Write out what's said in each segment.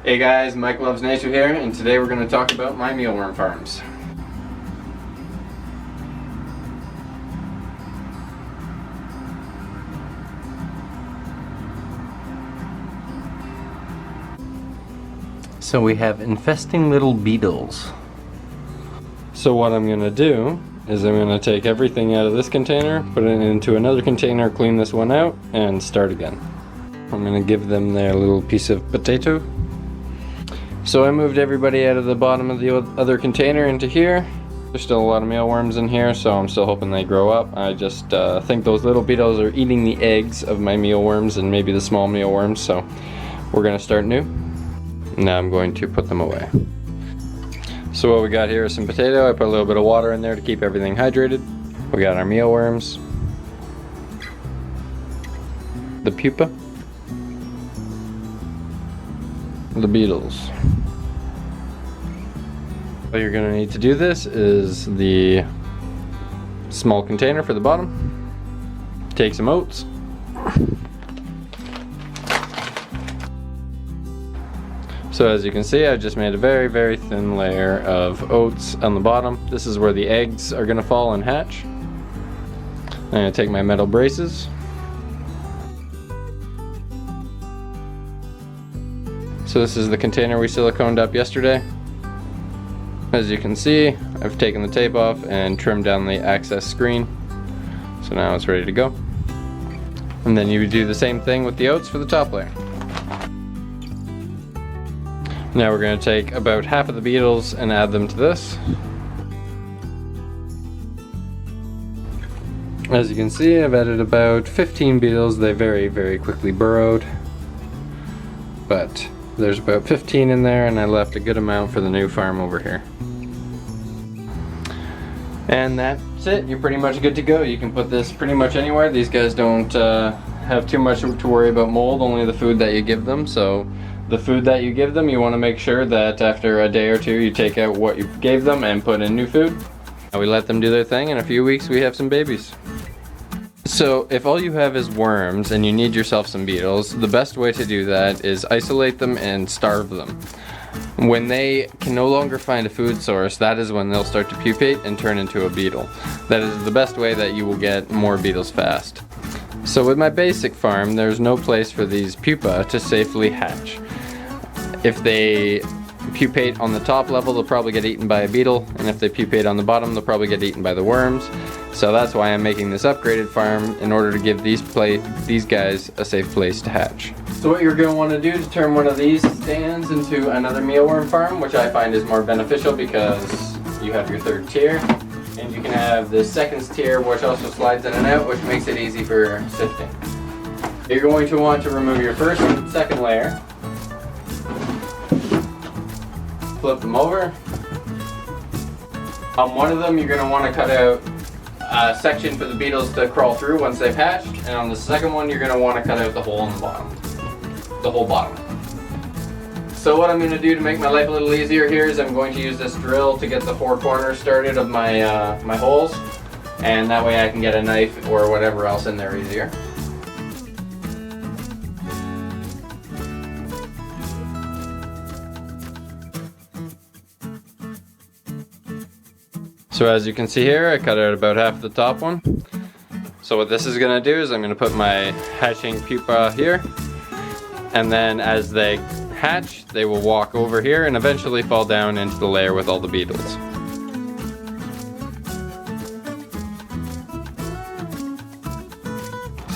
Hey guys, Mike Loves Nature here, and today we're going to talk about my mealworm farms. So we have infesting little beetles. So what I'm going to do is I'm going to take everything out of this container, put it into another container, clean this one out, and start again. I'm going to give them their little piece of potato. So I moved everybody out of the bottom of the other container into here. There's still a lot of mealworms in here, so I'm still hoping they grow up. I just think those little beetles are eating the eggs of my mealworms and maybe the small mealworms, so we're going to start new. Now I'm going to put them away. So what we got here is some potato. I put a little bit of water in there to keep everything hydrated. We got our mealworms, the pupa, the beetles. What you're going to need to do this is the small container for the bottom. Take some oats. So as you can see, I just made a very, very thin layer of oats on the bottom. This is where the eggs are going to fall and hatch. I'm going to take my metal braces. So this is the container we siliconed up yesterday. As you can see, I've taken the tape off and trimmed down the access screen. So now it's ready to go. And then you would do the same thing with the oats for the top layer. Now we're going to take about half of the beetles and add them to this. As you can see, I've added about 15 beetles. They very, very quickly burrowed. But there's about 15 in there, and I left a good amount for the new farm over here. And that's it. You're pretty much good to go. You can put this pretty much anywhere. These guys don't have too much to worry about mold, only the food that you give them. So the food that you give them, you want to make sure that after a day or two you take out what you gave them and put in new food. And we let them do their thing. In a few weeks we have some babies. So if all you have is worms and you need yourself some beetles, the best way to do that is isolate them and starve them. When they can no longer find a food source, that is when they'll start to pupate and turn into a beetle. That is the best way that you will get more beetles fast. So with my basic farm, there's no place for these pupa to safely hatch. If they pupate on the top level, they'll probably get eaten by a beetle, and if they pupate on the bottom, they'll probably get eaten by the worms. So that's why I'm making this upgraded farm, in order to give these guys a safe place to hatch. So what you're going to want to do to turn one of these stands into another mealworm farm, which I find is more beneficial because you have your third tier, and you can have the second tier which also slides in and out, which makes it easy for sifting. You're going to want to remove your first and second layer. Flip them over. On one of them you're going to want to cut out a section for the beetles to crawl through once they've hatched, and on the second one you're going to want to cut out the hole in the bottom. The whole bottom. So what I'm going to do to make my life a little easier here is I'm going to use this drill to get the four corners started of my, my holes, and that way I can get a knife or whatever else in there easier. So as you can see here, I cut out about half the top one. So what this is going to do is I'm going to put my hatching pupa here, and then as they hatch, they will walk over here and eventually fall down into the layer with all the beetles.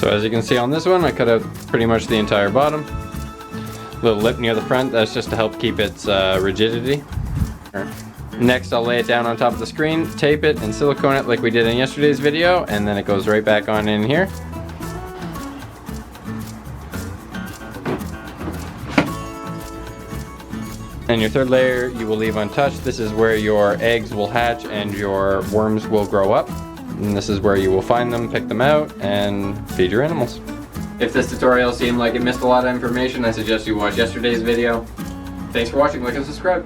So as you can see on this one, I cut out pretty much the entire bottom. Little lip near the front, that's just to help keep its rigidity. Next, I'll lay it down on top of the screen, tape it, and silicone it like we did in yesterday's video, and then it goes right back on in here. And your third layer you will leave untouched. This is where your eggs will hatch and your worms will grow up. And this is where you will find them, pick them out, and feed your animals. If this tutorial seemed like it missed a lot of information, I suggest you watch yesterday's video. Thanks for watching, like and subscribe.